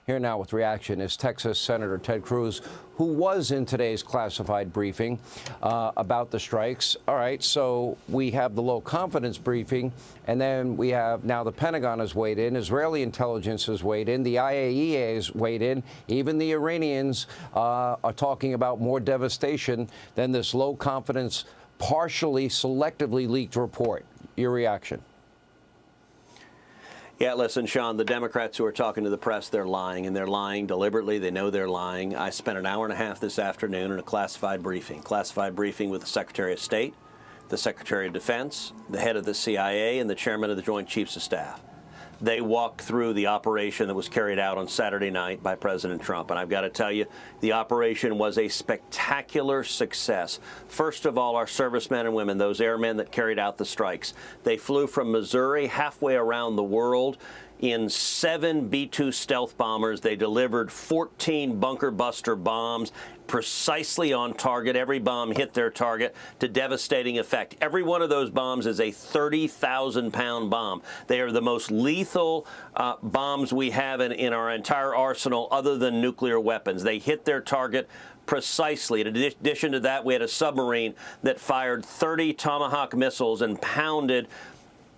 Here now with reaction is Texas Senator Ted Cruz, who was in today's classified briefing about the strikes. All right, so we have the low confidence briefing, and then we have now the Pentagon has weighed in, Israeli intelligence has weighed in, the IAEA has weighed in, even the Iranians are talking about more devastation than this low confidence, partially selectively leaked report. Your reaction? Yeah, listen, Sean, the Democrats who are talking to the press, they're lying, and they're lying deliberately. They know they're lying. I spent an hour and a half this afternoon in a classified briefing with the Secretary of State, the Secretary of Defense, the head of the CIA, and the chairman of the Joint Chiefs of Staff. They walked through the operation that was carried out on Saturday night by President Trump. And I've got to tell you, the operation was a spectacular success. First of all, our servicemen and women, those airmen that carried out the strikes, they flew from Missouri halfway around the world in 7 B-2 stealth bombers. They delivered 14 bunker buster bombs precisely on target. Every bomb hit their target to devastating effect. Every one of those bombs is a 30,000-pound bomb. They are the most lethal bombs we have in our entire arsenal other than nuclear weapons. They hit their target precisely. In addition to that, we had a submarine that fired 30 Tomahawk missiles and pounded.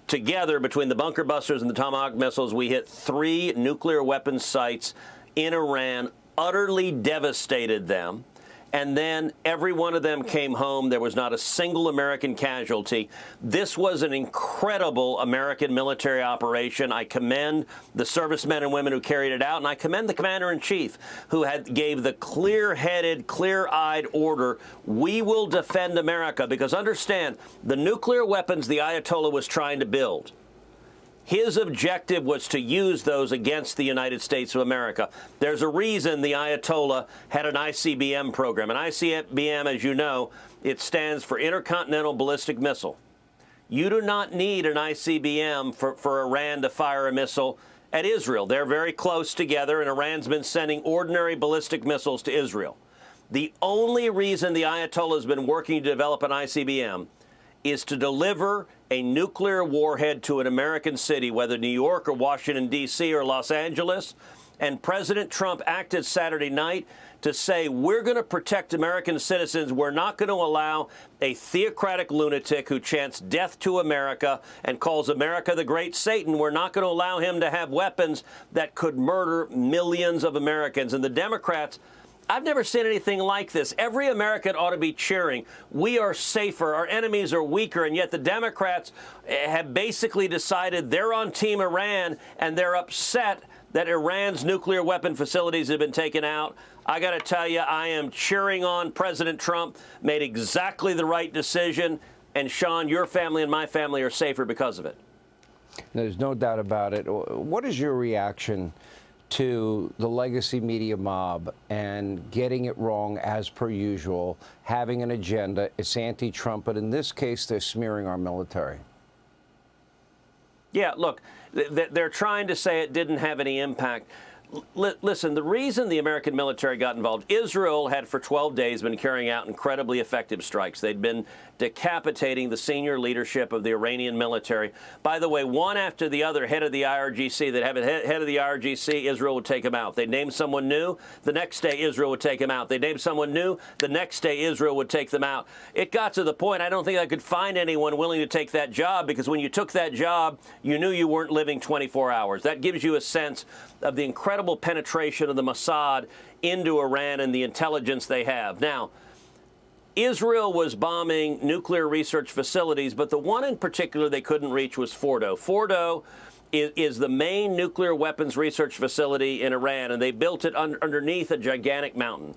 Together, between the bunker busters and the Tomahawk missiles, we hit 3 nuclear weapons sites in Iran, utterly devastated them. And then every one of them came home. There was not a single American casualty. This was an incredible American military operation. I commend the servicemen and women who carried it out, and I commend the commander-in-chief who gave the clear-headed, clear-eyed order, we will defend America. Because understand, the nuclear weapons the Ayatollah was trying to build, his objective was to use those against the United States of America. There's a reason the Ayatollah had an ICBM program. An ICBM, as you know, it stands for Intercontinental Ballistic Missile. You do not need an ICBM for Iran to fire a missile at Israel. They're very close together, and Iran's been sending ordinary ballistic missiles to Israel. The only reason the Ayatollah has been working to develop an ICBM is to deliver a nuclear warhead to an American city, whether New York or Washington, D.C. or Los Angeles. And President Trump acted Saturday night to say, we're going to protect American citizens. We're not going to allow a theocratic lunatic who chants death to America and calls America the great Satan. We're not going to allow him to have weapons that could murder millions of Americans. And the Democrats, I've never seen anything like this. Every American ought to be cheering. We are safer. Our enemies are weaker. And yet the Democrats have basically decided they're on Team Iran, and they're upset that Iran's nuclear weapon facilities have been taken out. I got to tell you, I am cheering on President Trump. Made exactly the right decision. And Sean, your family and my family are safer because of it. There's no doubt about it. What is your reaction to the legacy media mob and getting it wrong as per usual, having an agenda? It's anti-Trump, but in this case, they're smearing our military. Yeah, look, they're trying to say it didn't have any impact. Listen, the reason the American military got involved, Israel had for 12 days been carrying out incredibly effective strikes. They'd been decapitating the senior leadership of the Iranian military. By the way, one after the other, head of the IRGC, they'd have a head of the IRGC, Israel would take him out. They'd name someone new, the next day Israel would take him out. They'd name someone new, the next day Israel would take them out. It got to the point, I don't think I could find anyone willing to take that job, because when you took that job, you knew you weren't living 24 hours. That gives you a sense of the incredible penetration of the Mossad into Iran and the intelligence they have. Now, Israel was bombing nuclear research facilities, but the one in particular they couldn't reach was Fordo. Fordo is the main nuclear weapons research facility in Iran, and they built it underneath a gigantic mountain.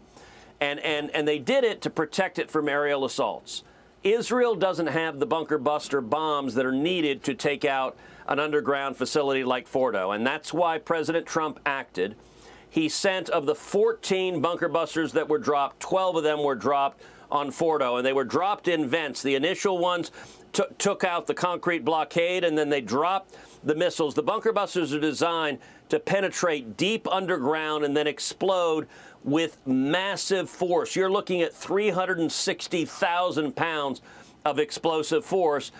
And they did it to protect it from aerial assaults. Israel doesn't have the bunker buster bombs that are needed to take out an underground facility like Fordo, and that's why President Trump acted. He sent, of the 14 bunker busters that were dropped, 12 of them were dropped on Fordo, and they were dropped in vents. The initial ones took out the concrete blockade, and then they dropped the missiles. The bunker busters are designed to penetrate deep underground and then explode with massive force. You're looking at 360,000 pounds of explosive force.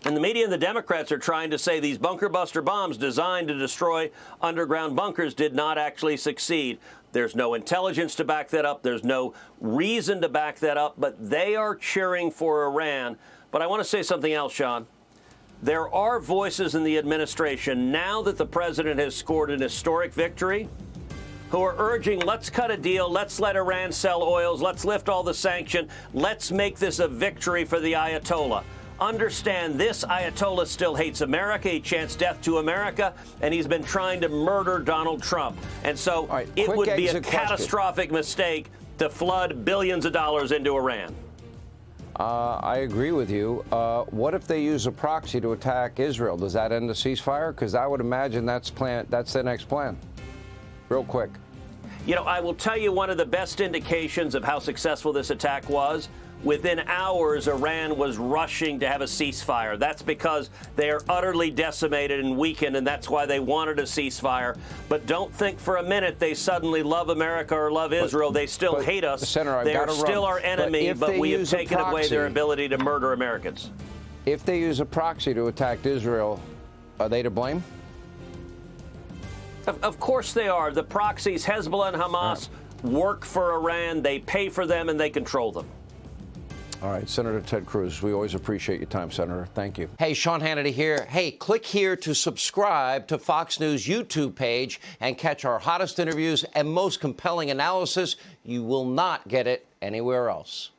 And the media and the Democrats are trying to say these bunker buster bombs designed to destroy underground bunkers did not actually succeed. There's no intelligence to back that up. There's no reason to back that up. But they are cheering for Iran. But I want to say something else, Sean. There are voices in the administration, now that the president has scored an historic victory, who are urging, let's cut a deal, let's let Iran sell oils, let's lift all the sanction, let's make this a victory for the Ayatollah. Understand, this Ayatollah still hates America. He chants death to America, and he's been trying to murder Donald Trump. And so it would be a catastrophic mistake to flood billions of dollars into Iran. I agree with you. What if they use a proxy to attack Israel? Does that end the ceasefire? Because I would imagine that's the next plan. Real quick. You know, I will tell you one of the best indications of how successful this attack was. Within hours, Iran was rushing to have a ceasefire. That's because they are utterly decimated and weakened, and that's why they wanted a ceasefire. But don't think for a minute they suddenly love America or love Israel. They still hate us. Senator, they are still our enemy, but we have taken away their ability to murder Americans. If they use a proxy to attack Israel, are they to blame? Of course they are. The proxies, Hezbollah and Hamas, work for Iran. They pay for them, and they control them. All right, Senator Ted Cruz, we always appreciate your time, Senator. Thank you. Hey, Sean Hannity here. Hey, click here to subscribe to Fox News YouTube page and catch our hottest interviews and most compelling analysis. You will not get it anywhere else.